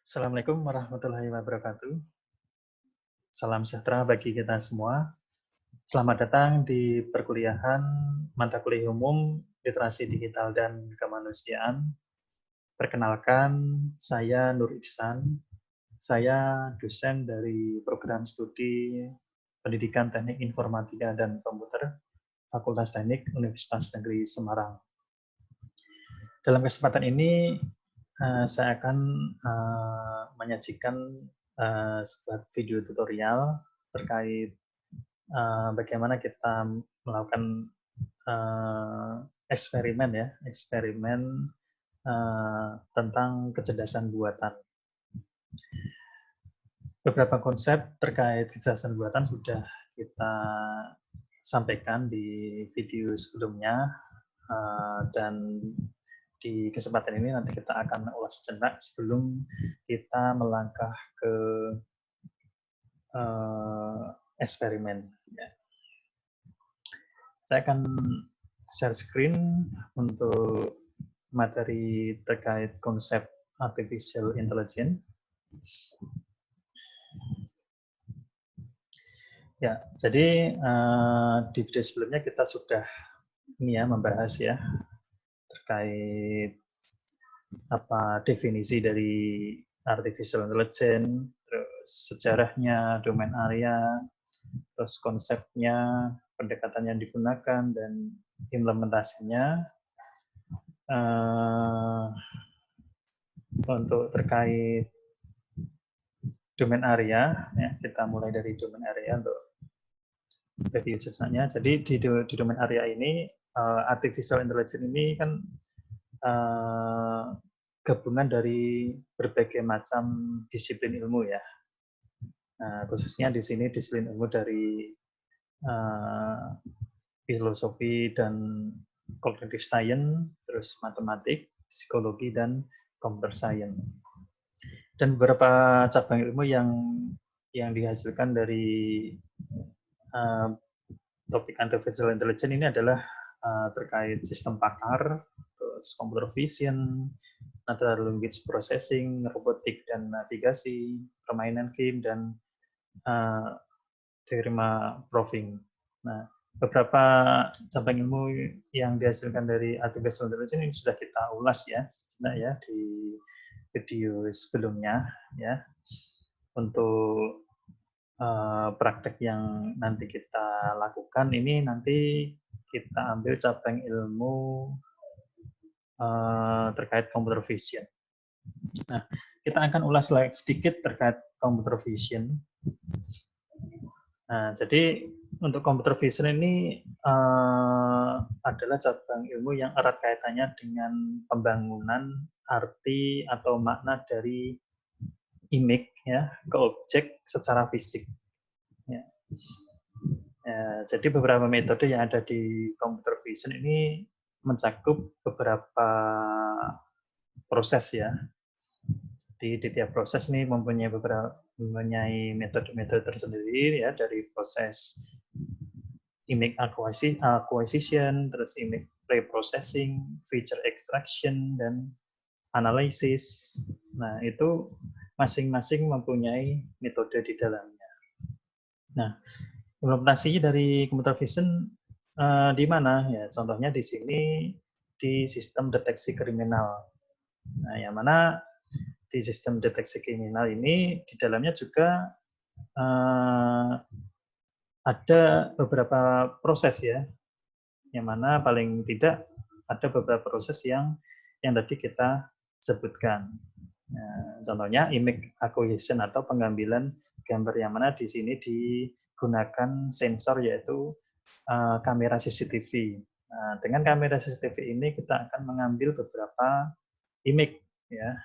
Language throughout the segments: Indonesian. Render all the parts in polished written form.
Assalamualaikum warahmatullahi wabarakatuh. Salam sejahtera bagi kita semua. Selamat datang di perkuliahan mata kuliah umum Literasi Digital dan Kemanusiaan. Perkenalkan, saya Nur Ihsan. Saya dosen dari program studi Pendidikan Teknik Informatika dan Komputer, Fakultas Teknik Universitas Negeri Semarang. Dalam kesempatan ini, saya akan menyajikan sebuah video tutorial terkait bagaimana kita melakukan eksperimen tentang kecerdasan buatan. Beberapa konsep terkait kecerdasan buatan sudah kita sampaikan di video sebelumnya, dan di kesempatan ini nanti kita akan ulas sejenak sebelum kita melangkah ke eksperimen. Ya. Saya akan share screen untuk materi terkait konsep artificial intelligence. Ya, jadi di video sebelumnya kita sudah membahas ya terkait apa definisi dari artificial intelligence, terus sejarahnya, domain area, terus konsepnya, pendekatan yang digunakan, dan implementasinya. Untuk terkait domain area, ya, kita mulai dari domain area untuk review sebenarnya. Jadi di domain area ini, artificial intelligence ini kan gabungan dari berbagai macam disiplin ilmu ya. Khususnya di sini disiplin ilmu dari filosofi dan cognitive science, terus matematik, psikologi, dan computer science. Dan beberapa cabang ilmu yang dihasilkan dari topik artificial intelligence ini adalah terkait sistem pakar, terus computer vision, natural language processing, robotik dan navigasi, permainan game, dan theorema proving. Nah, beberapa cabang ilmu yang dihasilkan dari artificial intelligence ini sudah kita ulas ya, di video sebelumnya ya. Untuk praktek yang nanti kita lakukan ini nanti kita ambil cabang ilmu terkait computer vision. Nah, kita akan ulas sedikit terkait computer vision. Nah, jadi untuk computer vision ini adalah cabang ilmu yang erat kaitannya dengan pembangunan arti atau makna dari image ya ke objek secara fisik. Ya. Jadi beberapa metode yang ada di computer vision ini mencakup beberapa proses ya. Jadi di tiap proses ini mempunyai metode-metode tersendiri ya, dari proses image acquisition, terus image pre-processing, feature extraction, dan analisis. Nah, itu masing-masing mempunyai metode di dalamnya. Nah, implementasi dari computer vision di mana? Ya, contohnya di sini di sistem deteksi kriminal. Nah, yang mana di sistem deteksi kriminal ini di dalamnya juga ada beberapa proses ya, yang mana paling tidak ada beberapa proses yang tadi kita sebutkan. Nah, contohnya image acquisition atau pengambilan gambar, yang mana di sini digunakan sensor yaitu kamera CCTV. Nah, dengan kamera CCTV ini kita akan mengambil beberapa image ya.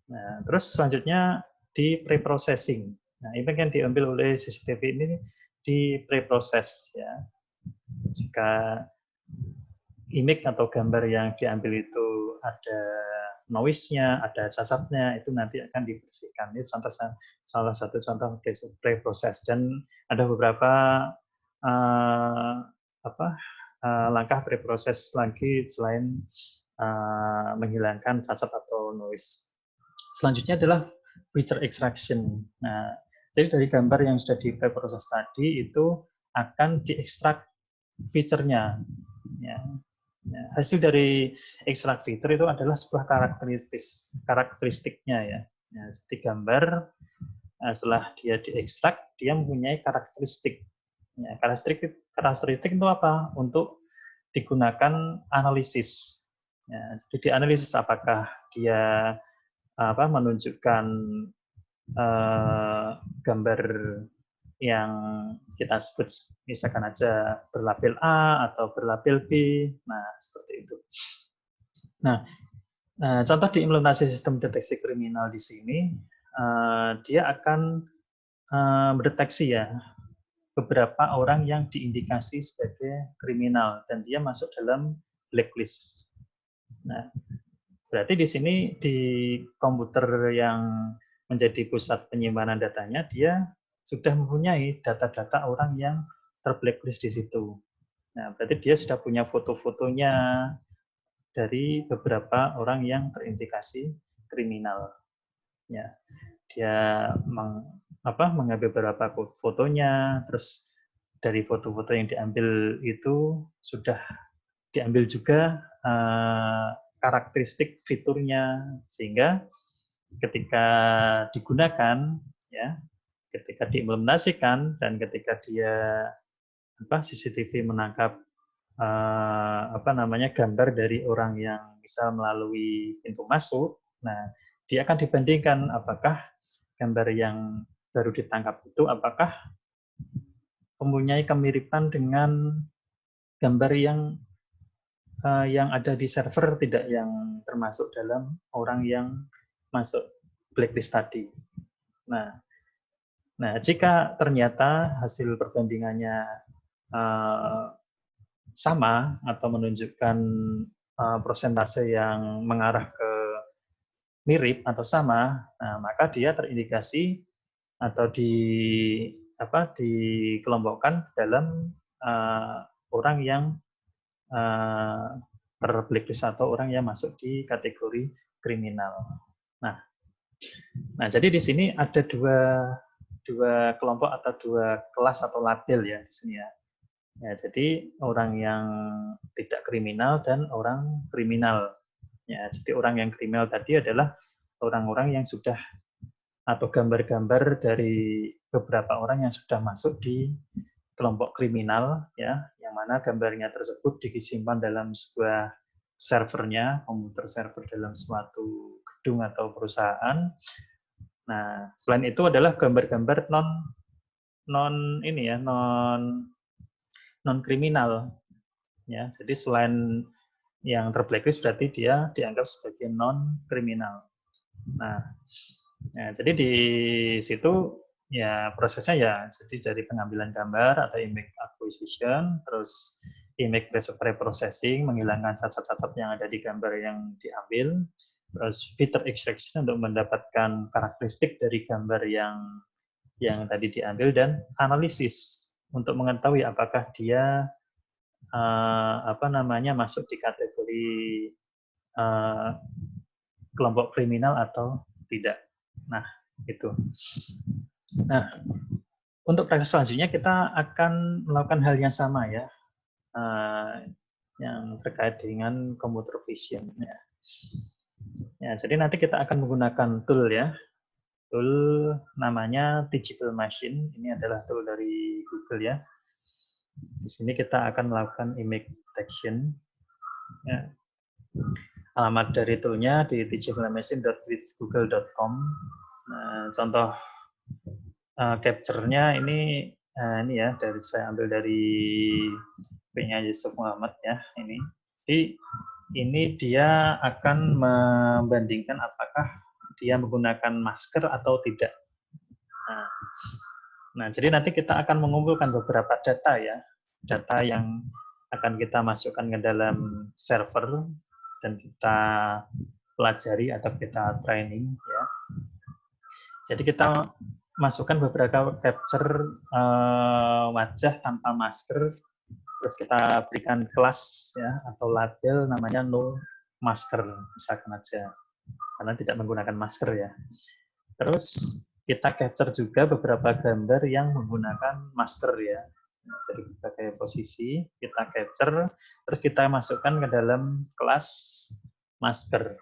Nah, terus selanjutnya di pre-processing. Nah, image yang diambil oleh CCTV ini di pre-process ya. Jika image atau gambar yang diambil itu ada noise-nya, ada cacatnya, itu nanti akan dibersihkan. Ini salah satu contoh pre-process. Dan ada beberapa langkah pre-process lagi selain menghilangkan cacat atau noise. Selanjutnya adalah feature extraction. Nah, jadi dari gambar yang sudah di preproses tadi itu akan diekstrak feature-nya. Ya. Hasil dari ekstrak feature itu adalah sebuah karakteristiknya ya. Jadi gambar setelah dia diekstrak, dia mempunyai karakteristik. Ya, karakteristik itu apa? Untuk digunakan analisis. Ya, jadi dianalisis apakah dia menunjukkan gambar yang kita sebut misalkan aja berlabel A atau berlabel B. Nah, seperti itu. Nah, contoh diimplementasi sistem deteksi kriminal di sini, dia akan mendeteksi ya beberapa orang yang diindikasi sebagai kriminal dan dia masuk dalam blacklist. Nah, berarti di sini di komputer yang menjadi pusat penyimpanan datanya, dia sudah mempunyai data-data orang yang terblacklist di situ. Nah, berarti dia sudah punya foto-fotonya dari beberapa orang yang terindikasi kriminal. Ya, dia mengambil beberapa fotonya, terus dari foto-foto yang diambil itu sudah diambil juga karakteristik fiturnya, sehingga ketika digunakan, ya, ketika diimplementasikan dan ketika dia CCTV menangkap gambar dari orang yang misal melalui pintu masuk, nah dia akan dibandingkan apakah gambar yang baru ditangkap itu apakah mempunyai kemiripan dengan gambar yang ada di server, tidak yang termasuk dalam orang yang masuk blacklist tadi. Nah, jika ternyata hasil perbandingannya sama atau menunjukkan persentase yang mengarah ke mirip atau sama, nah, maka dia terindikasi atau dikelompokkan dalam orang yang terblacklist atau orang yang masuk di kategori kriminal. Nah, jadi di sini ada dua kelompok atau dua kelas atau label ya di sini ya. Jadi orang yang tidak kriminal dan orang kriminal. Ya, jadi orang yang kriminal tadi adalah orang-orang yang sudah atau gambar-gambar dari beberapa orang yang sudah masuk di kelompok kriminal, ya, yang mana gambarnya tersebut disimpan dalam sebuah servernya, komputer server dalam suatu gedung atau perusahaan. Nah, selain itu adalah gambar-gambar non kriminal, ya. Jadi selain yang terblacklist berarti dia dianggap sebagai non kriminal. Nah, jadi di situ ya prosesnya ya jadi dari pengambilan gambar atau image acquisition, terus image preprocessing, menghilangkan cacat-cacat yang ada di gambar yang diambil, terus feature extraction untuk mendapatkan karakteristik dari gambar yang tadi diambil, dan analisis untuk mengetahui apakah dia masuk di kategori kelompok kriminal atau tidak. Nah, itu. Nah, untuk proses selanjutnya kita akan melakukan hal yang sama ya, yang terkait dengan computer vision. Ya, jadi nanti kita akan menggunakan tool ya, tool namanya Teachable Machine. Ini adalah tool dari Google ya. Di sini kita akan melakukan image detection. Ya. Alamat dari toolnya di teachablemachine.withgoogle.com. Contoh capture-nya ini ya, saya ambil dari punya Yusuf Muhammad ya, ini. Jadi ini dia akan membandingkan apakah dia menggunakan masker atau tidak. Nah, jadi nanti kita akan mengumpulkan beberapa data ya, data yang akan kita masukkan ke dalam server dan kita pelajari atau kita training ya. Jadi kita masukkan beberapa capture wajah tanpa masker, terus kita berikan kelas ya atau label namanya no masker misalkan aja. karena tidak menggunakan masker ya. Terus kita capture juga beberapa gambar yang menggunakan masker ya. Jadi berbagai posisi kita capture, terus kita masukkan ke dalam kelas masker.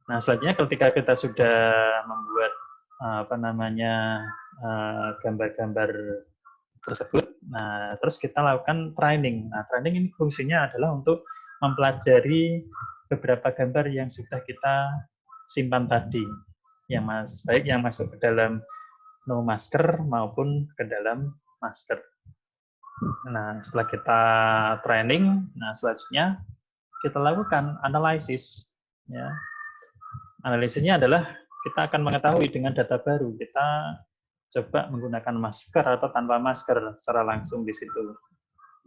Nah, selanjutnya ketika kita sudah membuat gambar-gambar tersebut, nah terus kita lakukan training. Nah, training ini fungsinya adalah untuk mempelajari beberapa gambar yang sudah kita simpan tadi, baik yang masuk ke dalam no masker maupun ke dalam masker. Nah, setelah kita training, nah selanjutnya kita lakukan analisis. Ya. Analisisnya adalah kita akan mengetahui dengan data baru, kita coba menggunakan masker atau tanpa masker secara langsung di situ.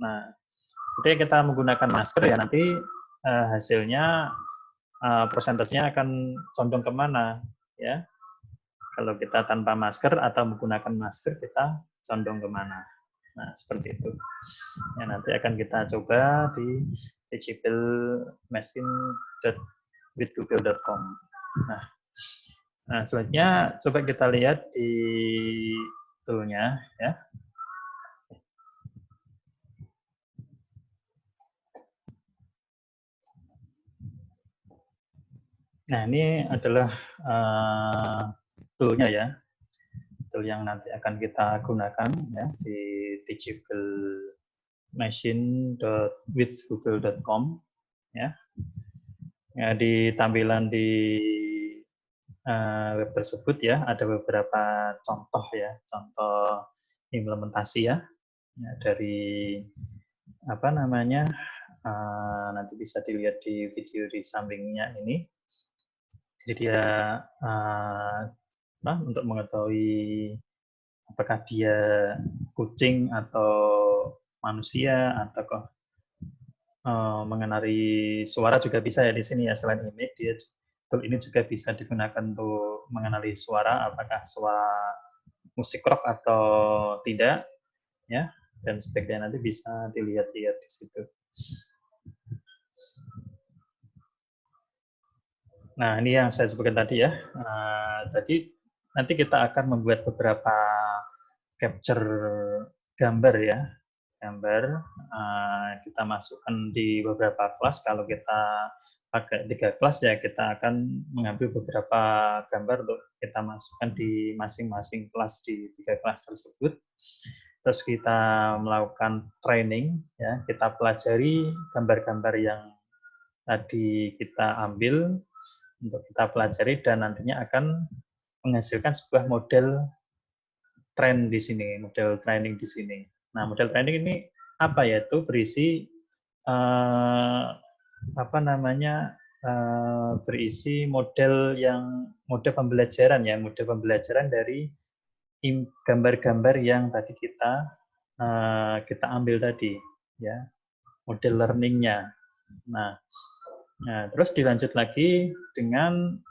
Nah, ketika kita menggunakan masker ya nanti hasilnya persentasenya akan condong kemana ya. Kalau kita tanpa masker atau menggunakan masker kita condong kemana. Nah, seperti itu. Ya, nanti akan kita coba di teachabilimachine.withgoogle.com. Nah, selanjutnya coba kita lihat di toolnya ya. Nah, ini adalah toolnya ya, tool yang nanti akan kita gunakan ya di teachabilimachine.withgoogle.com ya. Ya, di tampilan di web tersebut ya ada beberapa contoh ya, contoh implementasi ya, dari nanti bisa dilihat di video di sampingnya ini. Jadi dia untuk mengetahui apakah dia kucing atau manusia atau mengenali suara juga bisa ya di sini ya. Selain image, tool ini juga bisa digunakan untuk mengenali suara, apakah suara musik rock atau tidak ya, dan sebagainya. Nanti bisa dilihat-lihat di situ. Nah, ini yang saya sebutkan tadi ya. Tadi nanti kita akan membuat beberapa capture gambar ya. Gambar kita masukkan di beberapa kelas. Kalau kita pakai 3 kelas ya, kita akan mengambil beberapa gambar untuk kita masukkan di masing-masing kelas di 3 kelas tersebut. Terus kita melakukan training ya, kita pelajari gambar-gambar yang tadi kita ambil untuk kita pelajari dan nantinya akan menghasilkan sebuah model trend di sini, model training di sini. Nah, model training ini apa ya? Itu berisi berisi model pembelajaran ya, model pembelajaran dari gambar-gambar yang tadi kita ambil tadi ya, model learning-nya. Nah, terus dilanjut lagi dengan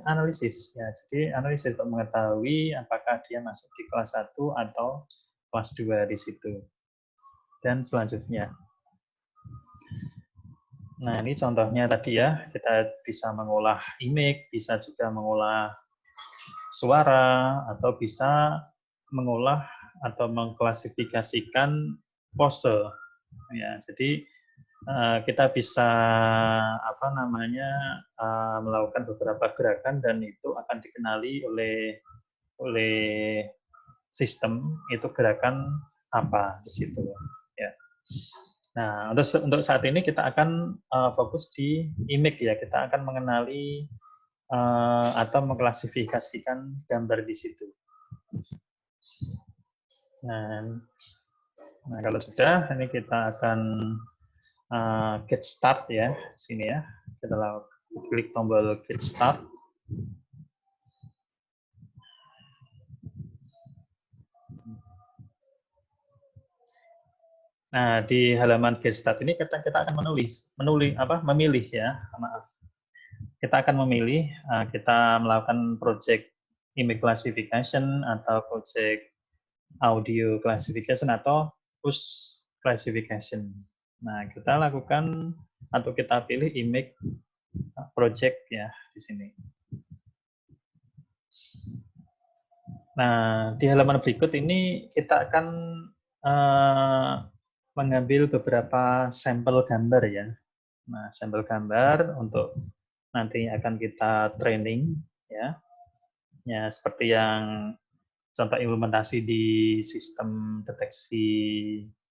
analisis ya. Jadi analisis untuk mengetahui apakah dia masuk di kelas 1 atau kelas 2 di situ. Dan selanjutnya. Nah, ini contohnya tadi ya, kita bisa mengolah image, bisa juga mengolah suara, atau bisa mengolah atau mengklasifikasikan pose. Ya, jadi kita bisa melakukan beberapa gerakan dan itu akan dikenali oleh sistem itu gerakan apa di situ ya. Nah, untuk saat ini kita akan fokus di image ya, kita akan mengenali atau mengklasifikasikan gambar di situ. Nah, kalau sudah, ini kita akan get start ya, sini ya. Kita klik tombol get start. Nah, di halaman get start ini kita akan memilih ya, maaf. Kita akan memilih, kita melakukan project image classification atau project audio classification atau push classification. Nah, kita lakukan atau kita pilih image project ya di sini. Nah, di halaman berikut ini kita akan mengambil beberapa sampel gambar ya. Nah, sampel gambar untuk nanti akan kita training ya. Ya, seperti yang contoh implementasi di sistem deteksi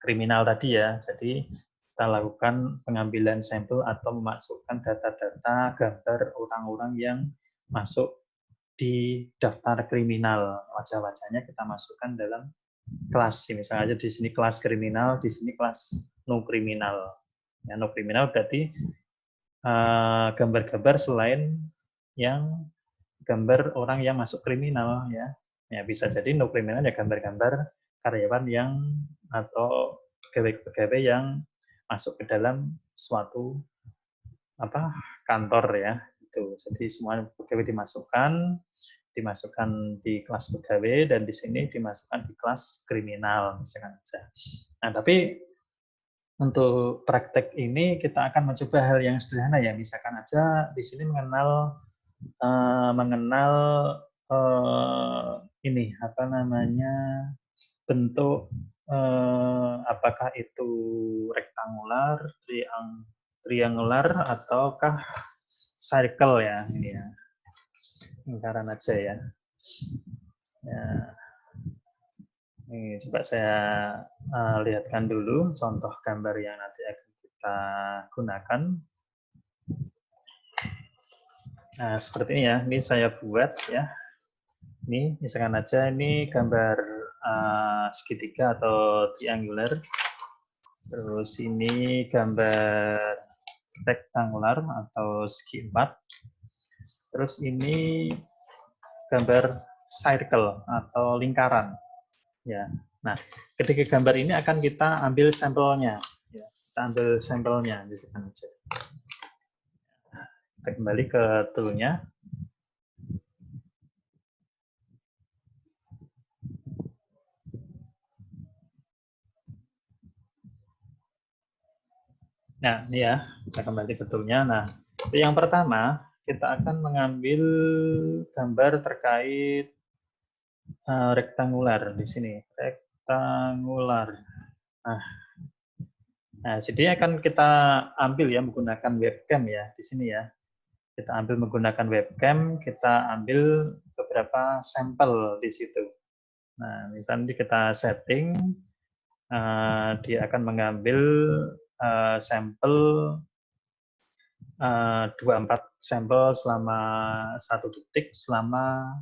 kriminal tadi ya. Jadi kita lakukan pengambilan sampel atau memasukkan data-data gambar orang-orang yang masuk di daftar kriminal. Wajah-wajahnya kita masukkan dalam kelas. Misalnya aja di sini kelas kriminal, di sini kelas no kriminal. Ya, no kriminal berarti gambar-gambar selain yang gambar orang yang masuk kriminal ya. Ya bisa jadi no kriminal ya gambar-gambar karyawan yang atau pegawai-pegawai yang masuk ke dalam suatu kantor ya. Itu. Jadi semua pegawai dimasukkan di kelas pegawai dan di sini dimasukkan di kelas kriminal misalkan saja. Nah, tapi untuk praktek ini kita akan mencoba hal yang sederhana ya, misalkan aja di sini mengenal ini apa namanya bentuk apakah itu rektangular, triangular ataukah circle ya ini ya. Lingkaran aja ya. Ya. Ini coba saya lihatkan dulu contoh gambar yang nanti akan kita gunakan. Nah, seperti ini ya. Ini saya buat ya. Ini misalkan aja ini gambar segitiga atau triangular. Terus ini gambar rektangular atau segi empat. Terus ini gambar circle atau lingkaran. Ya. Nah, ketika gambar ini akan kita ambil sampelnya. Ya, kita ambil sampelnya di sini aja. Kita kembali ke tool-nya. Nah, ini ya, kita kembali ke tool-nya. Nah, yang pertama, kita akan mengambil gambar terkait rektangular di sini. Rektangular. Nah, jadi akan kita ambil ya menggunakan webcam ya di sini ya. Kita ambil menggunakan webcam, kita ambil beberapa sampel di situ. Nah, misalnya kita setting, dia akan mengambil sampel 24 sampel selama 1 detik selama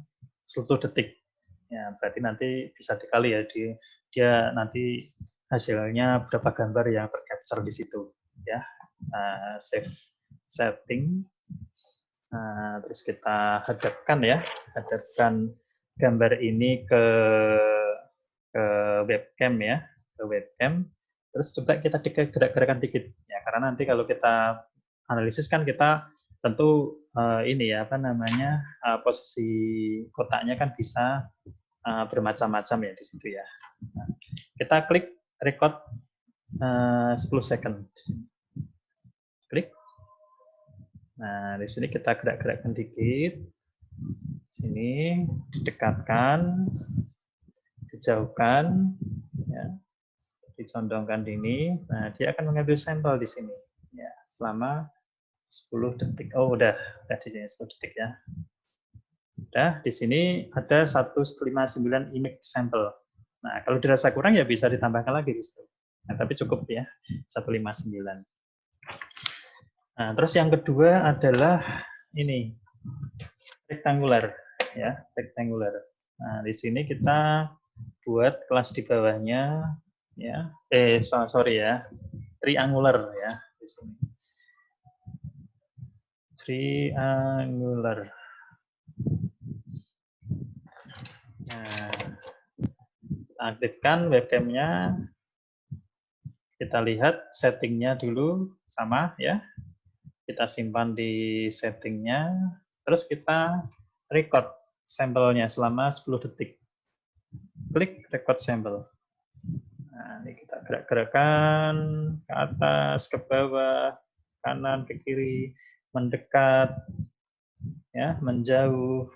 10 detik. Ya, berarti nanti bisa dikali ya dia nanti hasilnya berapa gambar yang tercapture di situ ya. Save setting. Terus kita hadapkan gambar ini ke webcam ya, ke webcam. Terus coba kita gerak-gerakan dikit ya, karena nanti kalau kita analisis kan kita tentu ini ya posisi kotaknya kan bisa bermacam-macam ya di situ ya. Nah, kita klik record 10 second di sini. Klik. Nah, di sini kita gerak-gerakkan dikit. Sini didekatkan, dijauhkan, ya, dicondongkan ini. Nah, dia akan mengambil sampel di sini, ya, selama 10 detik. Oh, udah di sini 10 detik ya. Udah, di sini ada 159 image sampel. Nah, kalau dirasa kurang ya bisa ditambahkan lagi di situ. Nah, tapi cukup ya, 159. Nah, terus yang kedua adalah ini rektangular ya, rektangular. Nah, di sini kita buat kelas di bawahnya ya. Sorry ya. Triangular ya di sini. Triangular. Nah, aktifkan webcamnya. Kita lihat settingnya dulu sama ya. Kita simpan di settingnya. Terus kita record sampelnya selama 10 detik. Klik record sampel. Nah, ini kita gerak-gerakkan ke atas, ke bawah, kanan, ke kiri, mendekat, ya, menjauh.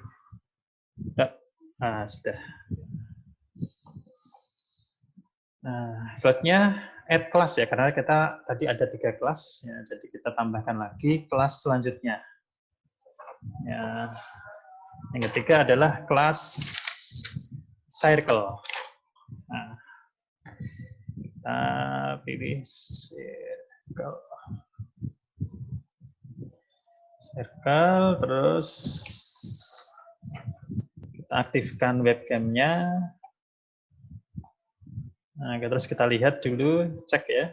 Nah, sudah. Nah, selanjutnya add kelas ya, karena kita tadi ada 3 kelas, ya, jadi kita tambahkan lagi kelas selanjutnya. Ya, yang ketiga adalah kelas circle. Nah, kita pilih circle. Circle, terus kita aktifkan webcamnya. Nah, terus kita lihat dulu, cek ya,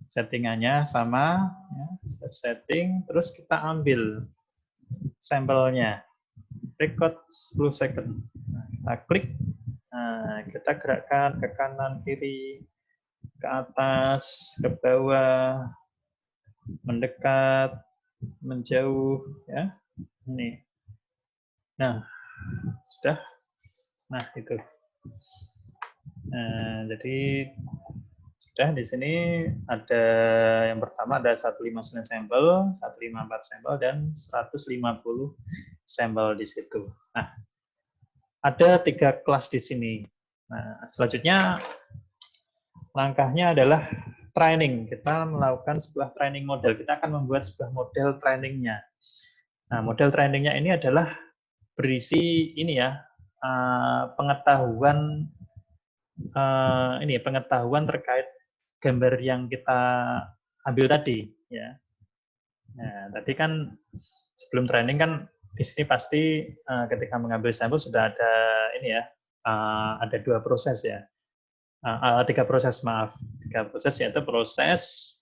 settingannya sama, ya, setting, terus kita ambil sampelnya, record 10 second. Nah, kita klik, nah, kita gerakkan ke kanan, kiri, ke atas, ke bawah, mendekat, menjauh, ya, ini. Nah, sudah. Nah, itu. Nah, jadi sudah di sini ada yang pertama ada 159 sampel, 154 sampel, dan 150 sampel di situ. Nah, ada 3 kelas di sini. Nah, selanjutnya langkahnya adalah training. Kita melakukan sebuah training model. Kita akan membuat sebuah model trainingnya. Nah, model trainingnya ini adalah berisi ini ya, pengetahuan pengetahuan terkait gambar yang kita ambil tadi ya. Nah, tadi kan sebelum training kan di sini pasti ketika mengambil sampel sudah ada ini ya, ada 2 proses ya. 3 proses, maaf. 3 proses, yaitu proses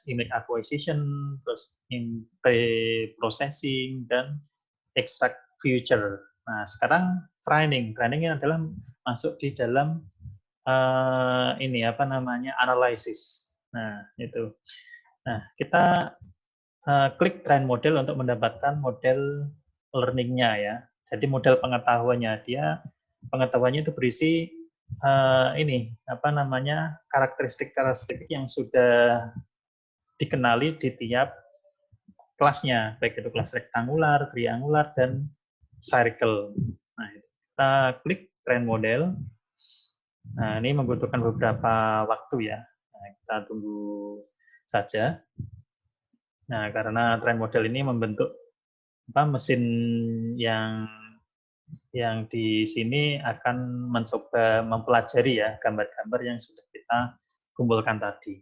image acquisition, terus pre-processing, dan extract feature. Nah, sekarang training. Trainingnya adalah masuk di dalam analysis. Nah, itu. Nah, kita klik train model untuk mendapatkan model learning-nya ya. Jadi model pengetahuannya itu berisi karakteristik-karakteristik yang sudah dikenali di tiap kelasnya, baik itu kelas rektangular, triangular, dan circle. Nah, kita klik train model. Nah, ini membutuhkan beberapa waktu ya. Nah, kita tunggu saja. Nah, karena train model ini membentuk mesin yang di sini akan mencoba mempelajari ya gambar-gambar yang sudah kita kumpulkan tadi.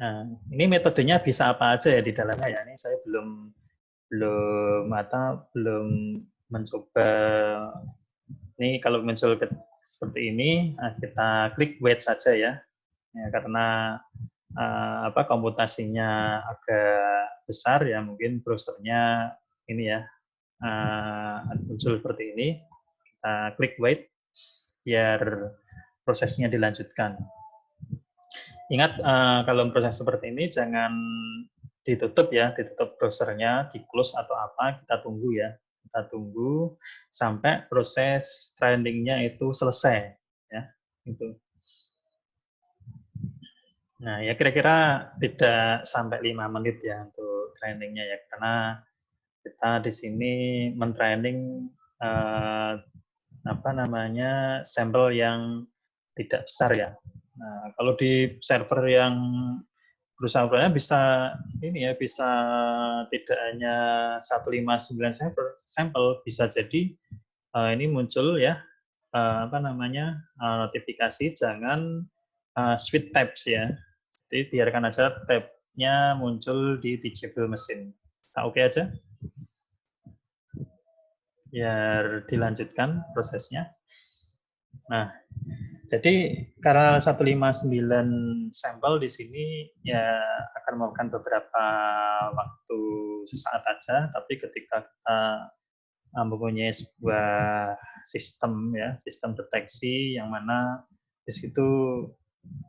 Nah, ini metodenya bisa apa aja ya di dalamnya ya. Ini saya belum mencoba. Ini kalau muncul seperti ini, kita klik wait saja ya. Ya, karena komputasinya agak besar ya, mungkin browsernya ini ya muncul seperti ini. Kita klik wait biar prosesnya dilanjutkan. Ingat kalau proses seperti ini jangan ditutup ya, ditutup browsernya, di close atau apa, kita tunggu ya. Kita tunggu sampai proses trainingnya itu selesai ya. Itu. Nah, ya kira-kira tidak sampai 5 menit ya untuk trainingnya ya, karena kita di sini men-training sampel yang tidak besar ya. Nah, kalau di server yang berusaha bisa tidak hanya 159 sampel, bisa jadi ini muncul ya notifikasi jangan switch tabs ya. Jadi biarkan aja tab-nya muncul di teachable machine. Nah, oke aja. Biar dilanjutkan prosesnya. Nah, jadi karena 159 sampel di sini ya akan memakan beberapa waktu sesaat aja, tapi ketika kita mempunyai sebuah sistem ya, sistem deteksi yang mana di situ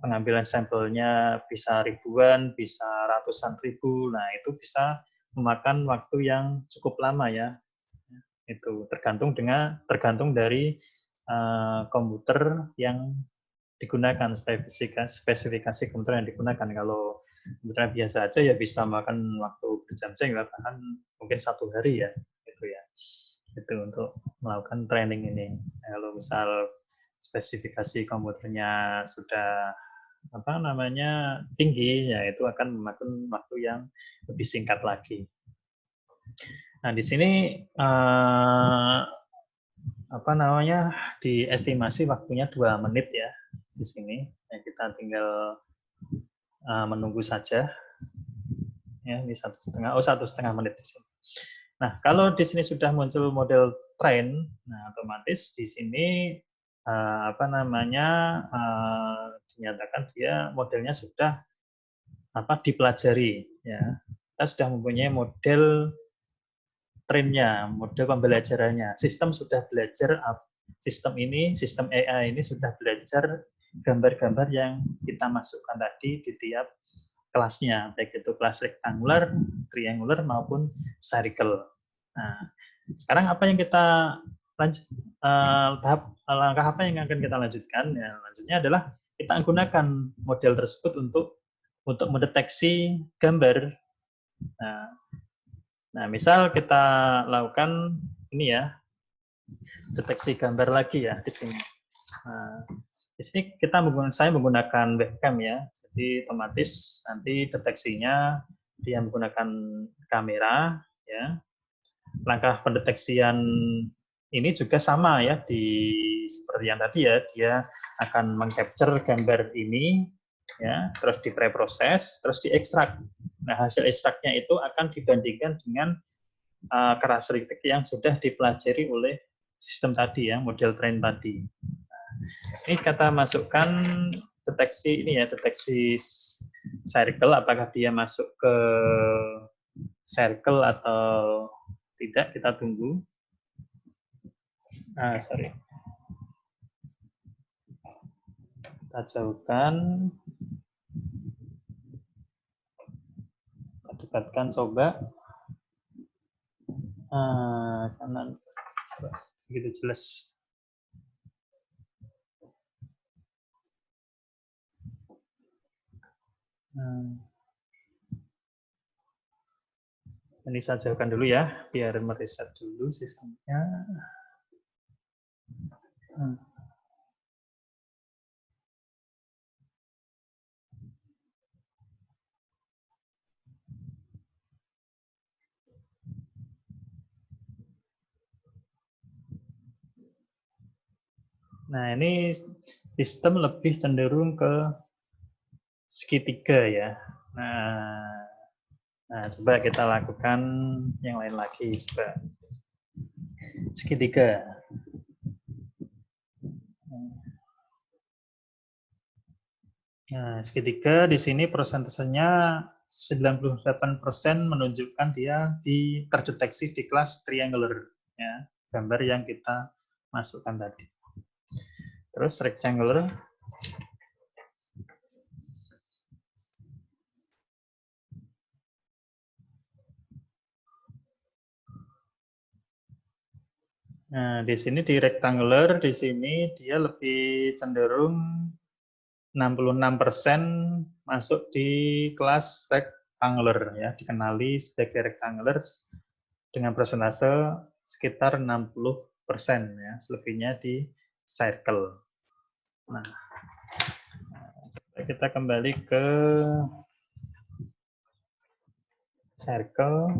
pengambilan sampelnya bisa ribuan, bisa ratusan ribu, nah itu bisa memakan waktu yang cukup lama ya. Itu tergantung dari komputer yang digunakan, spesifikasi komputer yang digunakan. Kalau komputer biasa aja ya bisa makan waktu berjam-jam, bahkan mungkin 1 hari ya, gitu ya. Itu untuk melakukan training ini. Kalau misal spesifikasi komputernya sudah tinggi, ya itu akan memakan waktu yang lebih singkat lagi. Nah, di sini diestimasi waktunya 2 menit ya di sini. Ya, kita tinggal menunggu saja. Ya, ini 1,5 menit di sini. Nah, kalau di sini sudah muncul model train, nah otomatis di sini dinyatakan dia modelnya sudah dipelajari. Ya, kita sudah mempunyai model trainnya, model pembelajarannya. Sistem sudah belajar sistem AI ini sudah belajar gambar-gambar yang kita masukkan tadi di tiap kelasnya, baik itu kelas rectangular, triangular maupun circle. Nah, sekarang apa yang kita lanjut langkah apa yang akan kita lanjutkan? Ya, lanjutnya adalah kita gunakan model tersebut untuk mendeteksi gambar. Nah, misal kita lakukan ini ya, deteksi gambar lagi ya di sini. Nah, di sini saya menggunakan webcam ya, jadi otomatis nanti deteksinya dia menggunakan kamera ya. Langkah pendeteksian ini juga sama ya, seperti yang tadi ya, dia akan mengcapture gambar ini ya, terus dipreproses, terus diekstrak. Nah, hasil ekstraknya itu akan dibandingkan dengan karakteristik yang sudah dipelajari oleh sistem tadi ya, model train tadi. Ini kita masukkan deteksi circle, apakah dia masuk ke circle atau tidak, kita tunggu. Kita jauhkan, kita dekatkan, coba. Kanan, begitu jelas. Ini saya jauhkan dulu ya, biar mereset dulu sistemnya. Nah, ini sistem lebih cenderung ke segitiga ya. Nah, coba kita lakukan yang lain lagi. Coba segitiga. Nah, segitiga di sini persentasenya 98% menunjukkan dia terdeteksi di kelas triangular ya, gambar yang kita masukkan tadi. Terus rectangular. Nah, di sini di rectangular, di sini dia lebih cenderung 66% masuk di kelas rectangular ya, dikenali sebagai rectangular dengan persentase sekitar 60% ya, selebihnya di circle. Nah, kita kembali ke circle.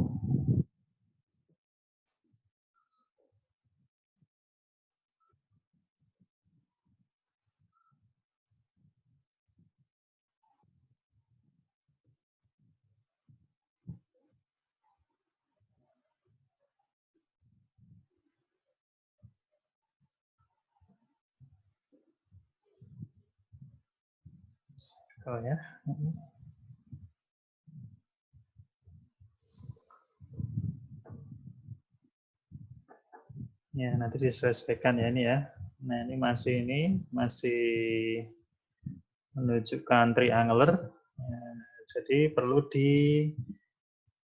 Circle ya. Ya, nanti disesuaikan ya ini ya. Nah, ini masih menunjukkan triangular. Ya, jadi perlu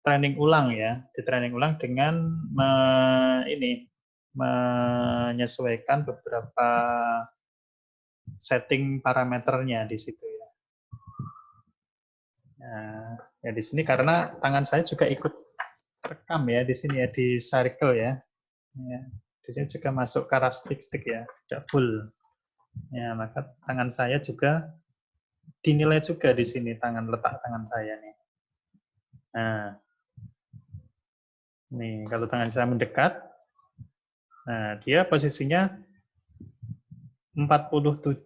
training ulang ya, di training ulang dengan menyesuaikan beberapa setting parameternya di situ ya. Nah, ya di sini karena tangan saya juga ikut rekam ya di sini ya di circle ya. Ya, di sini juga masuk karakteristik ya, tidak full. Ya, maka tangan saya juga dinilai juga di sini letak tangan saya nih. Nah, nih kalau tangan saya mendekat, nah dia posisinya 47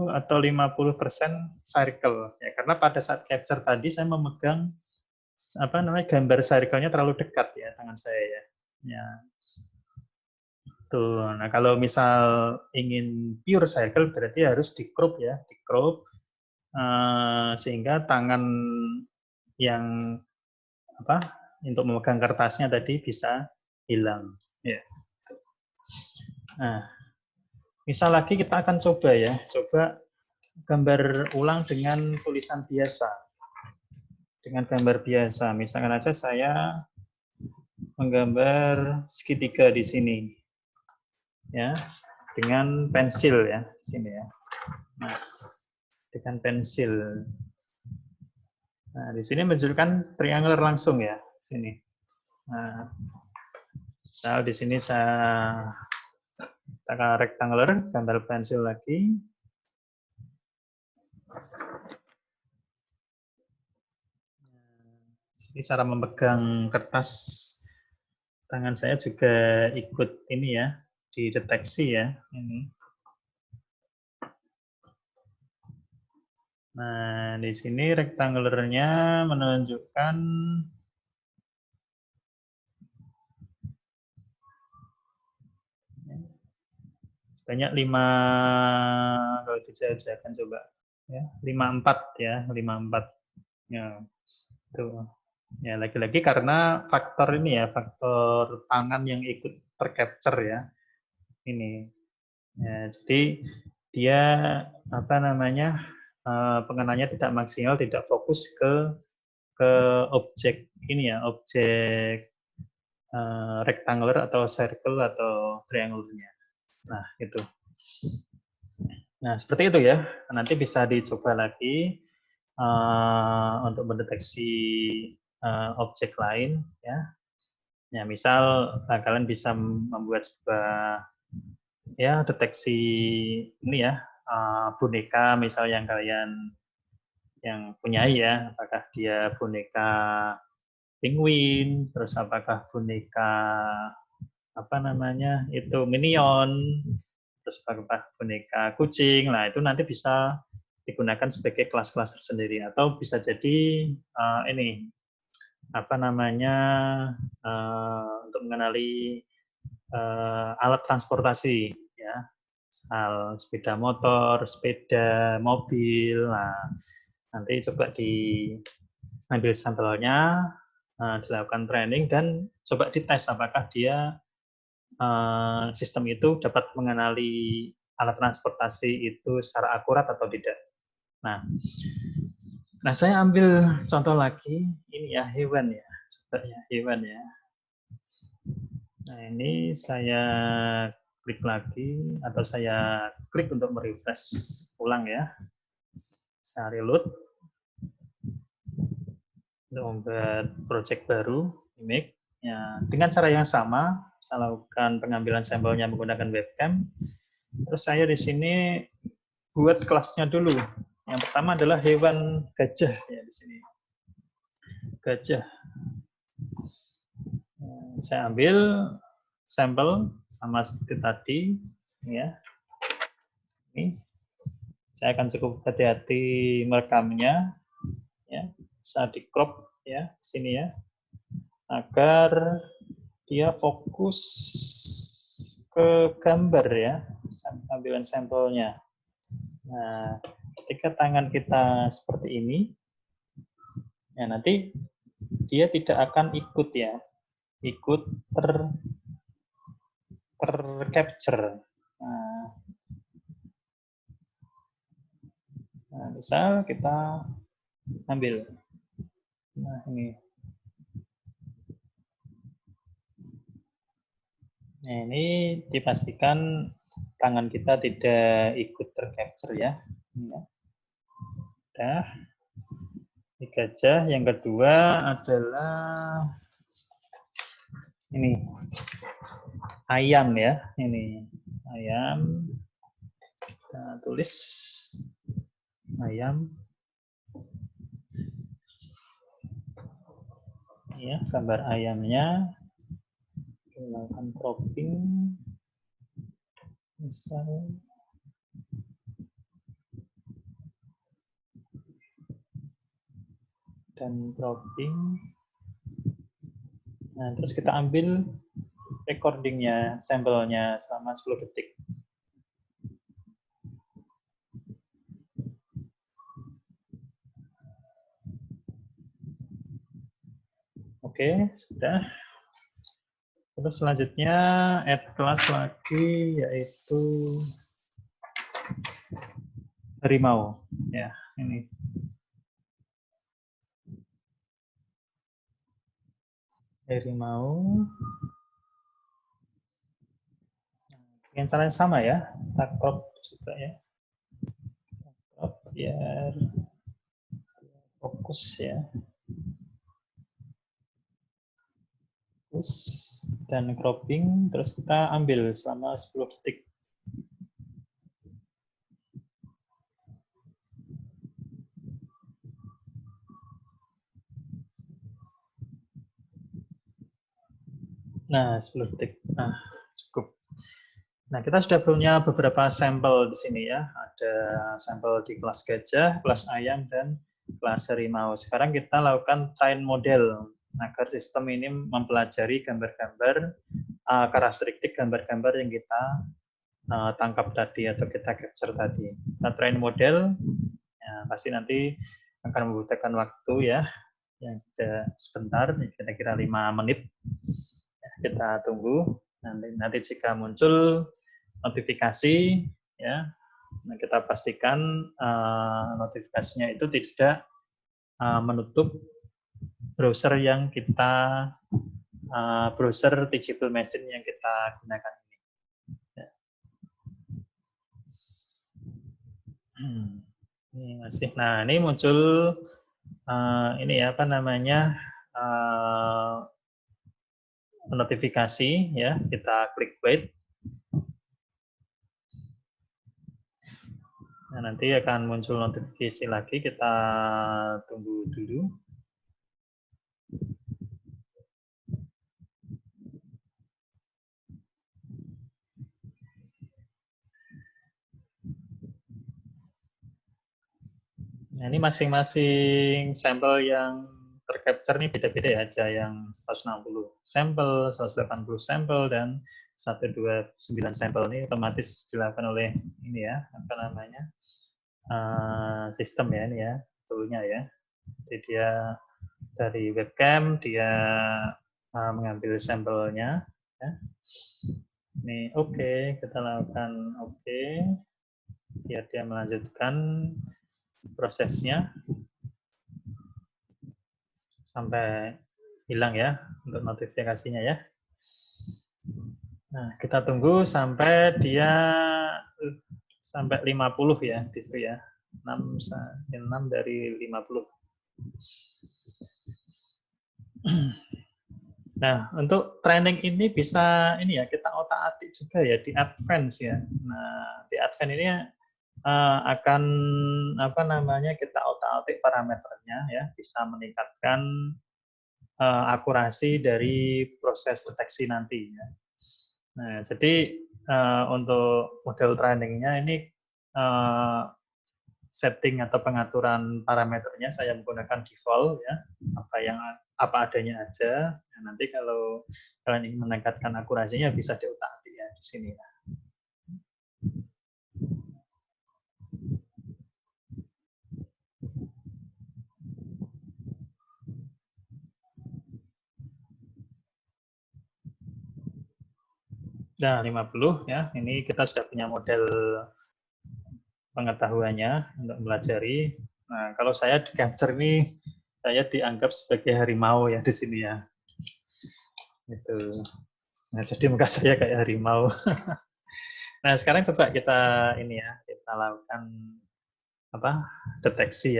atau 50% circle ya, karena pada saat capture tadi saya memegang gambar circle-nya terlalu dekat ya tangan saya ya. Ya. Tuh. Nah, kalau misal ingin pure circle berarti harus di crop ya, di crop sehingga tangan yang untuk memegang kertasnya tadi bisa hilang. Ya. Nah, misal lagi kita akan coba ya, coba gambar ulang dengan tulisan biasa. Dengan gambar biasa, misalkan aja saya menggambar segitiga di sini, ya, dengan pensil ya, di sini ya. Nah, dengan pensil. Nah, di sini menunjukkan triangular langsung ya, sini. Nah, misal di sini saya tekan rectangular, gambar pensil lagi. Ini cara memegang kertas tangan saya juga ikut ini ya, dideteksi ya. Ini. Nah, di sini rectangular-nya menunjukkan sebanyak 5, kalau dijajarkan coba ya, 54 ya, 54. Ya, tuh. Ya, lagi-lagi karena faktor ini ya, faktor tangan yang ikut tercapture ya. Ini. Ya, jadi dia pengenanya tidak maksimal, tidak fokus ke objek ini ya, objek rectangular atau circle atau triangle-nya. Nah, itu. Nah, seperti itu ya. Nanti bisa dicoba lagi untuk mendeteksi objek lain ya. Ya, misal kalian bisa membuat sebuah ya deteksi ini ya, boneka misal yang kalian yang punyai ya, apakah dia boneka penguin, terus apakah boneka itu minion, terus apakah boneka kucing. Nah, itu nanti bisa digunakan sebagai kelas-kelas tersendiri atau bisa jadi ini untuk mengenali alat transportasi ya, misal sepeda motor, sepeda, mobil. Nah, nanti coba diambil sampelnya, dilakukan training dan coba dites apakah dia sistem itu dapat mengenali alat transportasi itu secara akurat atau tidak. Nah, saya ambil contoh lagi ini ya, hewan ya, coba ya hewan ya. Nah, ini saya klik lagi atau saya klik untuk merefresh ulang ya. Saya reload untuk membuat project baru, image. Ya, dengan cara yang sama, saya lakukan pengambilan sampelnya menggunakan webcam. Terus saya di sini buat kelasnya dulu. Yang pertama adalah hewan gajah ya di sini. Gajah. Saya ambil sampel sama seperti tadi ya. Ini saya akan cukup hati-hati merekamnya ya. Bisa di crop ya sini ya. Agar dia fokus ke gambar ya, ambilan sampelnya. Nah, ketika tangan kita seperti ini, ya nanti dia tidak akan ikut ya, ikut tercapture. Nah, misal kita ambil, nah ini, Nah, ini dipastikan tangan kita tidak ikut tercapture ya. Udah. Ini gajah. Yang kedua adalah ini ayam ya. Ini ayam. Kita tulis ayam. Ya, gambar ayamnya. Gunakan cropping. Misal dan cropping. Nah, terus kita ambil recordingnya, sampelnya selama 10 detik. Oke, sudah. Terus selanjutnya add kelas lagi, yaitu harimau. Ya, ini. Harimau. Yang caranya sama ya, kita crop juga ya. Crop biar fokus ya. Fokus dan cropping, terus kita ambil selama 10 detik. Nah, 10 detik. Nah, cukup. Nah, kita sudah punya beberapa sampel di sini ya. Ada sampel di kelas gajah, kelas ayam, dan kelas harimau. Sekarang kita lakukan train model agar sistem ini mempelajari gambar-gambar, karakteristik gambar-gambar yang kita tangkap tadi atau kita capture tadi. Kita train model, ya, pasti nanti akan membutuhkan waktu ya, yang sebentar, kira-kira 5 menit. Ya, kita tunggu. Nanti jika muncul notifikasi, ya, nah kita pastikan notifikasinya itu tidak menutup browser yang kita browser Teachable Machine yang kita gunakan ini. Ya. Ini masih. Nah, ini muncul ini ya, apa namanya, notifikasi ya. Kita klik wait. Nah, nanti akan muncul notifikasi lagi, kita tunggu dulu. Nah, ini masing-masing sampel yang tercapture ini beda-beda ya, ada yang 160 sampel, 180 sampel, dan 129 sampel. Ini otomatis dilakukan oleh ini ya, apa namanya, sistem ya, ini ya, toolnya ya. Jadi dia dari webcam, dia mengambil sampelnya. Ya. Ini oke, kita lakukan oke, biar dia melanjutkan prosesnya sampai hilang ya untuk notifikasinya ya. Nah, kita tunggu sampai dia sampai 50 ya di situ ya. 6 dari 50. Nah, untuk training ini bisa ini ya, kita otak-atik juga ya di advance ya. Nah, di advance ini akan apa namanya, kita otak-atik parameternya ya, bisa meningkatkan akurasi dari proses deteksi nanti ya. Nah, jadi untuk model trainingnya ini setting atau pengaturan parameternya saya menggunakan default ya, apa adanya aja. Nah, nanti kalau kalian ingin meningkatkan akurasinya bisa diutak-atik ya di sini ya. Nah, 50 ya. Ini kita sudah punya model pengetahuannya untuk melajari. Nah, kalau saya di capture ini, saya dianggap sebagai harimau ya di sini ya. Gitu. Nah, jadi muka saya kayak harimau. Nah, sekarang coba kita ini ya, kita lakukan apa? Deteksi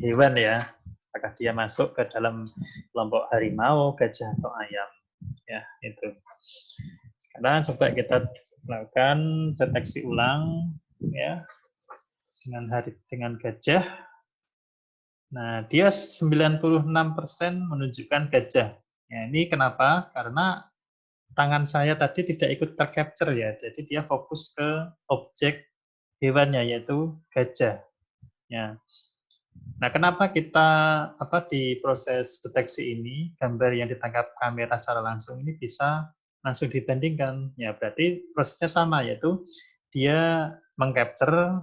hewan ya. Apakah dia masuk ke dalam kelompok harimau, gajah atau ayam. Ya, itu. Sekarang coba kita lakukan deteksi ulang ya dengan gajah. Nah, dia 96% menunjukkan gajah. Ya, ini kenapa? Karena tangan saya tadi tidak ikut tercapture ya. Jadi dia fokus ke objek hewannya yaitu gajah. Ya. Nah, kenapa kita di proses deteksi ini gambar yang ditangkap kamera secara langsung ini bisa langsung dibandingkan? Ya, berarti prosesnya sama yaitu dia mengcapture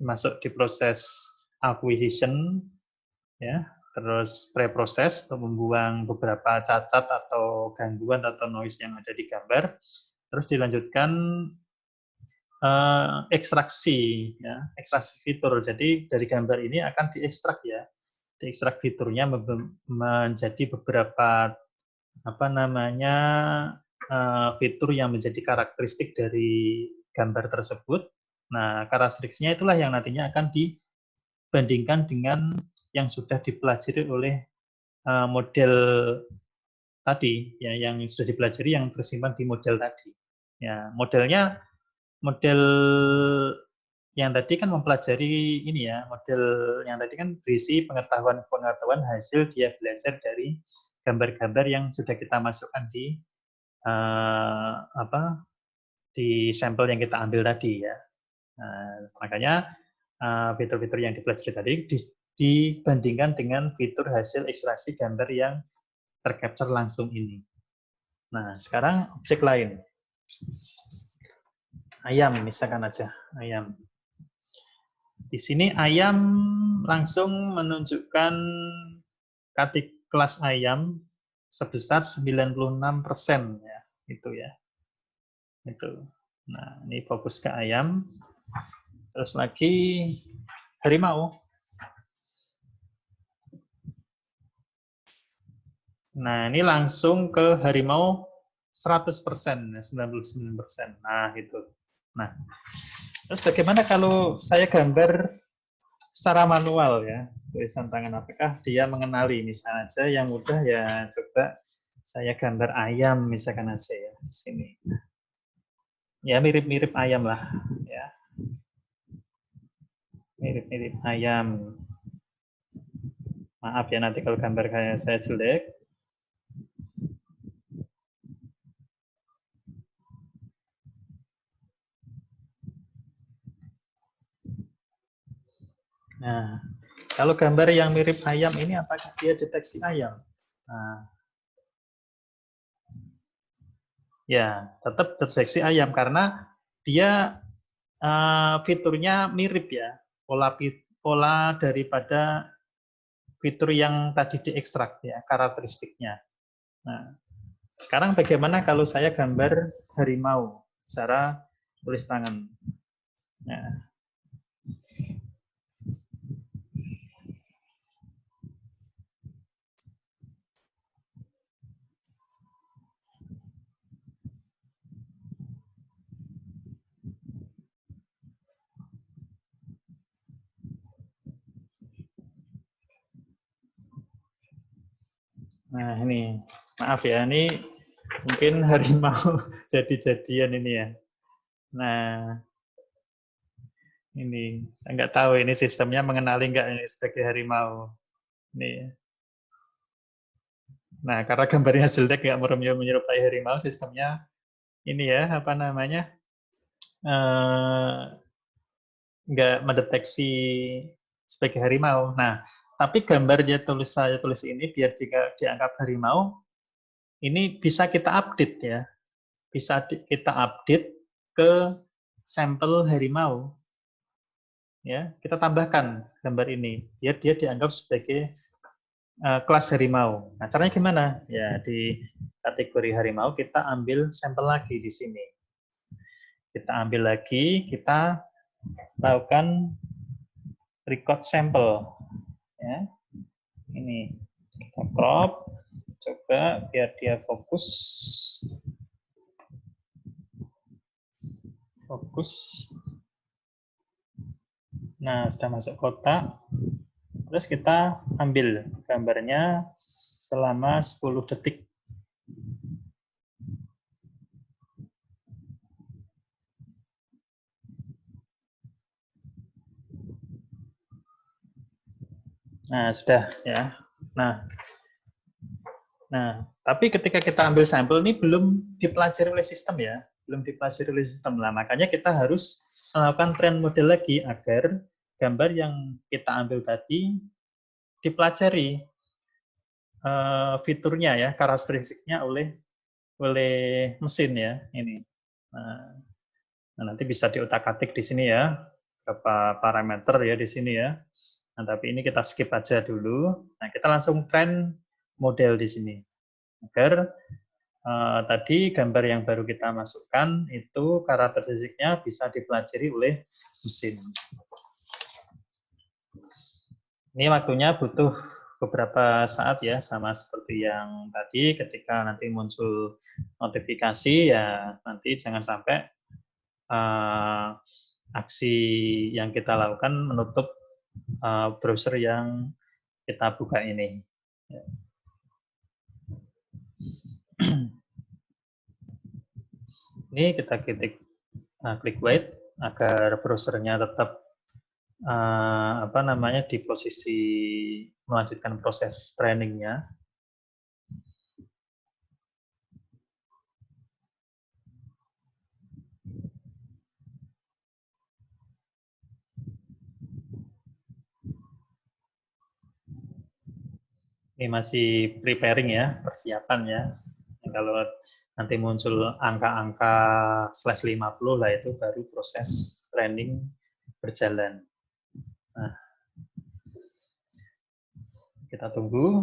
masuk di proses acquisition ya, terus pre-proses untuk membuang beberapa cacat atau gangguan atau noise yang ada di gambar, terus dilanjutkan ekstraksi ya, ekstraksi fitur. Jadi dari gambar ini akan diekstrak ya, diekstrak fiturnya menjadi beberapa fitur yang menjadi karakteristik dari gambar tersebut. Nah, karakteristiknya itulah yang nantinya akan dibandingkan dengan yang sudah dipelajari oleh model tadi, ya, yang sudah dipelajari yang tersimpan di model tadi. Ya, model yang tadi kan mempelajari ini ya, model yang tadi kan berisi pengetahuan hasil dia belajar dari gambar-gambar yang sudah kita masukkan di di sampel yang kita ambil tadi ya. Makanya fitur-fitur yang dipelajari tadi dibandingkan dengan fitur hasil ekstraksi gambar yang tercapture langsung ini. Nah, sekarang objek lain. Ayam, misalkan aja, ayam. Di sini ayam langsung menunjukkan kelas ayam sebesar 96% ya, itu ya. Itu. Nah, ini fokus ke ayam. Terus lagi harimau. Nah, ini langsung ke harimau 100%, 99%. Nah, itu. Nah, terus bagaimana kalau saya gambar secara manual ya, tulisan tangan, apakah dia mengenali? Misalnya aja yang mudah ya, coba saya gambar ayam misalkan aja ya di sini. Ya mirip-mirip ayam lah ya. Mirip-mirip ayam. Maaf ya nanti kalau gambar kayak saya jelek. Nah, kalau gambar yang mirip ayam ini apakah dia deteksi ayam? Nah, ya, tetap deteksi ayam karena dia fiturnya mirip ya, pola daripada fitur yang tadi diekstrak ya, karakteristiknya. Nah, sekarang bagaimana kalau saya gambar harimau secara tulis tangan? Nah, ini maaf ya, ini mungkin harimau jadi-jadian ini ya. Nah, ini saya nggak tahu ini sistemnya mengenali nggak ini sebagai harimau. Ini. Nah, karena gambarnya jelek nggak menyerupai harimau, sistemnya ini ya nggak mendeteksi sebagai harimau. Nah, tapi gambar saya tulis ini biar jika dianggap harimau, ini bisa kita update ya, bisa kita update ke sampel harimau. Ya, kita tambahkan gambar ini biar dia dianggap sebagai kelas harimau. Nah, caranya gimana? Ya, di kategori harimau kita ambil sampel lagi di sini. Kita ambil lagi, kita lakukan record sampel. Ya, ini kita crop, coba biar dia fokus. fokus. Nah, sudah masuk kotak. Terus kita ambil gambarnya selama 10 detik. Nah, sudah ya. Nah, tapi ketika kita ambil sampel ini belum dipelajari oleh sistem ya, belum dipelajari oleh sistem. Nah, makanya kita harus melakukan train model lagi agar gambar yang kita ambil tadi dipelajari fiturnya ya, karakteristiknya oleh mesin ya ini. Nah, nanti bisa diutak-atik di sini ya, berapa parameter ya di sini ya. Nah, tapi ini kita skip aja dulu. Nah, kita langsung train model di sini agar tadi gambar yang baru kita masukkan itu karakteristiknya bisa dipelajari oleh mesin. Ini waktunya butuh beberapa saat ya, sama seperti yang tadi ketika nanti muncul notifikasi ya nanti jangan sampai aksi yang kita lakukan menutup browser yang kita buka ini. Ini kita klik wait agar browsernya tetap di posisi melanjutkan proses trainingnya. Ini masih preparing ya, persiapan ya. Kalau nanti muncul angka-angka /50 lah itu baru proses training berjalan. Nah, kita tunggu.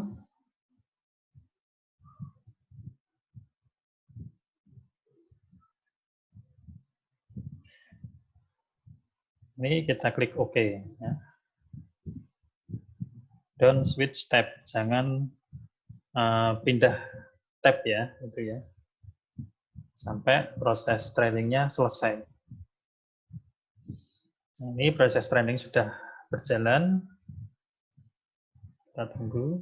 Ini kita klik OK. Ya. Don't switch tab, jangan pindah tab ya, itu ya, sampai proses trainingnya selesai. Nah, ini proses training sudah berjalan. Kita tunggu.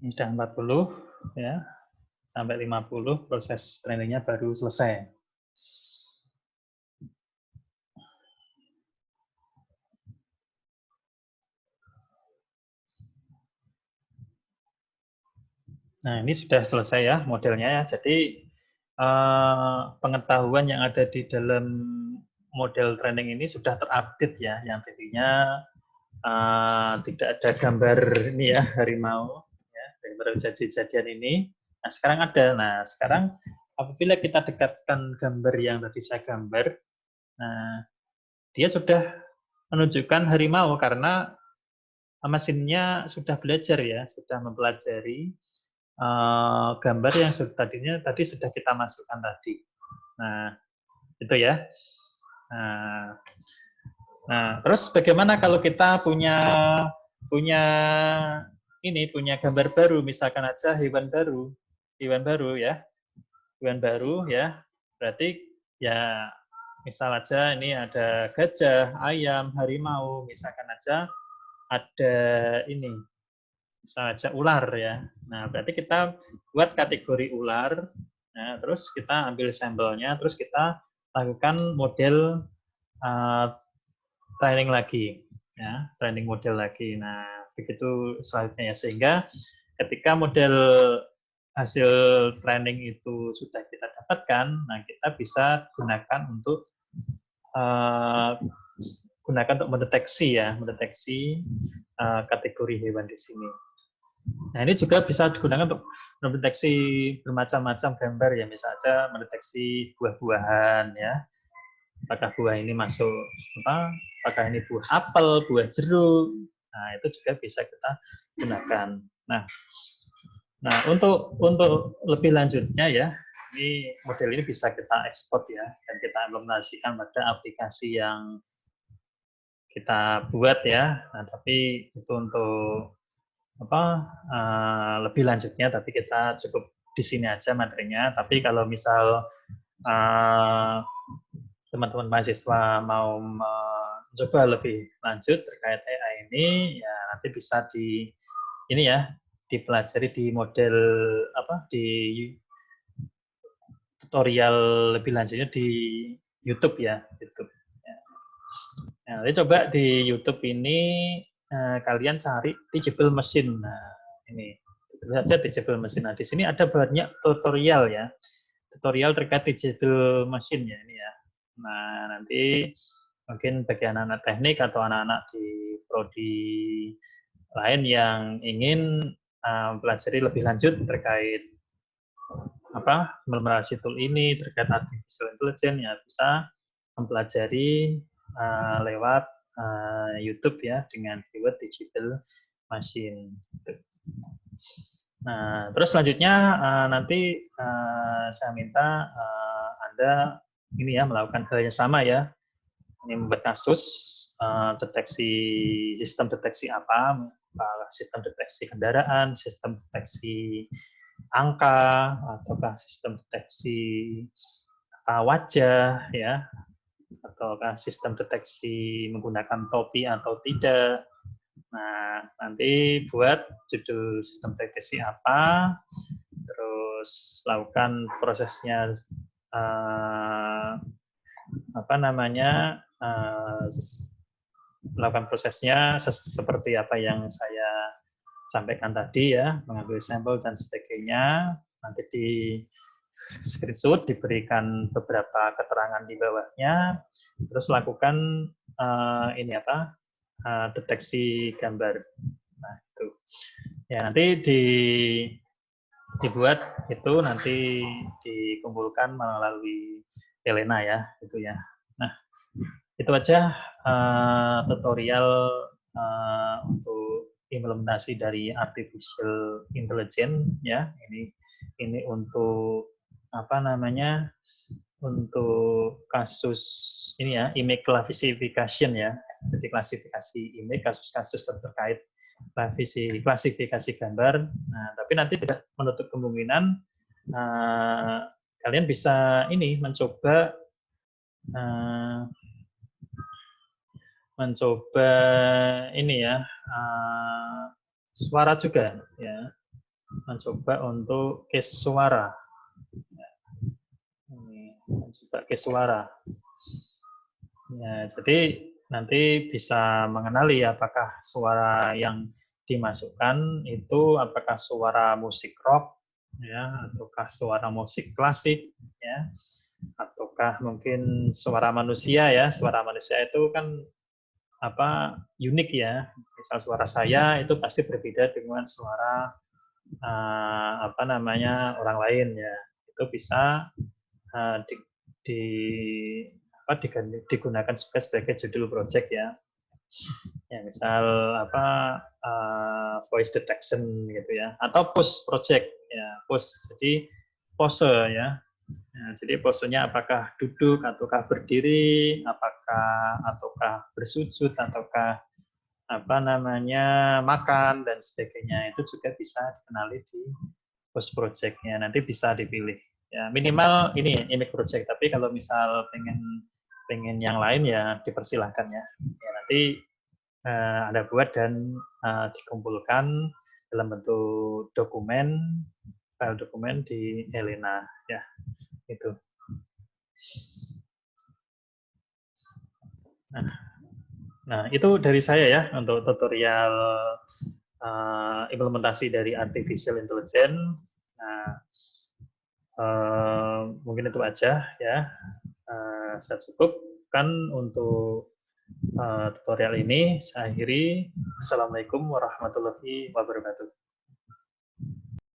Sudah 40 ya, sampai 50 proses trainingnya baru selesai. Nah, ini sudah selesai ya modelnya ya. Jadi pengetahuan yang ada di dalam model training ini sudah terupdate ya, yang tadinya tidak ada gambar ini ya, harimau ya, gambar jadi-jadian ini. Nah, sekarang ada. Nah, sekarang apabila kita dekatkan gambar yang tadi saya gambar, nah dia sudah menunjukkan harimau karena mesinnya sudah belajar ya, sudah mempelajari gambar yang tadi sudah kita masukkan tadi. Nah, itu ya. Nah, terus bagaimana kalau kita punya gambar baru, misalkan aja hewan baru ya, berarti ya misal aja ini ada gajah, ayam, harimau, misalkan aja ada ini, misal aja ular ya. Nah, berarti kita buat kategori ular, nah, terus kita ambil sampelnya, terus kita lakukan model training lagi, ya, training model lagi. Nah, begitu selanjutnya ya, sehingga ketika model hasil training itu sudah kita dapatkan, nah kita bisa gunakan untuk mendeteksi ya, kategori hewan di sini. Nah, ini juga bisa digunakan untuk mendeteksi bermacam-macam gambar ya, misalnya mendeteksi buah-buahan ya. Apakah buah ini masuk apa? Apakah ini buah apel, buah jeruk. Nah, itu juga bisa kita gunakan. Nah, untuk lebih lanjutnya ya, ini model ini bisa kita ekspor ya dan kita implementasikan pada aplikasi yang kita buat ya. Nah, tapi itu untuk lebih lanjutnya, tapi kita cukup di sini aja materinya. Tapi kalau misal teman-teman mahasiswa mau mencoba lebih lanjut terkait AI ini, ya nanti bisa ini ya dipelajari di model di tutorial lebih lanjutnya di YouTube ya, YouTube. Nah, nanti coba di YouTube ini kalian cari teachable machine. Nah, ini itu saja teachable machine. Nah, di sini ada banyak tutorial ya, tutorial terkait teachable machine ya ini ya. Nah, nanti mungkin bagi anak-anak teknik atau anak-anak di prodi lain yang ingin pelajari lebih lanjut terkait implementasi tool ini terkait artificial intelligence ya bisa mempelajari lewat YouTube ya dengan keyword teachable machine. Nah, terus selanjutnya nanti saya minta Anda ini ya melakukan hal yang sama ya. Ini membuat kasus deteksi sistem deteksi sistem deteksi kendaraan, sistem deteksi angka, ataukah sistem deteksi wajah ya, ataukah sistem deteksi menggunakan topi atau tidak. Nah, nanti buat judul sistem deteksi apa, terus lakukan prosesnya melakukan prosesnya seperti apa yang saya sampaikan tadi ya, mengambil sampel dan sebagainya. Nanti di screenshot diberikan beberapa keterangan di bawahnya, terus lakukan deteksi gambar. Nah, itu. Ya, nanti dibuat itu nanti dikumpulkan melalui Elena ya, itu ya. Nah, itu aja tutorial untuk implementasi dari artificial intelligence ya. Ini untuk untuk kasus ini ya, image classification ya. Jadi klasifikasi image, kasus-kasus terkait klasifikasi gambar. Nah, tapi nanti tidak menutup kemungkinan kalian bisa ini mencoba ini ya suara juga ya, mencoba untuk case suara. Mencoba case suara. Ya, jadi nanti bisa mengenali apakah suara yang dimasukkan itu apakah suara musik rock ya, ataukah suara musik klasik ya, ataukah mungkin suara manusia ya. Suara manusia itu kan unik ya. Misal suara saya itu pasti berbeda dengan suara orang lain ya. Itu bisa digunakan juga sebagai judul project ya. Ya misal voice detection gitu ya, atau pose project ya, pose jadi pose ya. Nah, jadi posenya apakah duduk ataukah berdiri, ataukah bersujud, ataukah makan dan sebagainya, itu juga bisa dikenali di pose project-nya. Nanti bisa dipilih. Ya, minimal ini image project, tapi kalau misal pengen yang lain ya dipersilahkan ya. Ya nanti Anda buat dan dikumpulkan dalam bentuk dokumen, file dokumen di Elena ya. Itu. Nah, itu dari saya ya untuk tutorial implementasi dari artificial intelligence. Nah, mungkin itu aja ya. Saya cukupkan untuk tutorial ini. Saya akhiri. Assalamualaikum warahmatullahi wabarakatuh.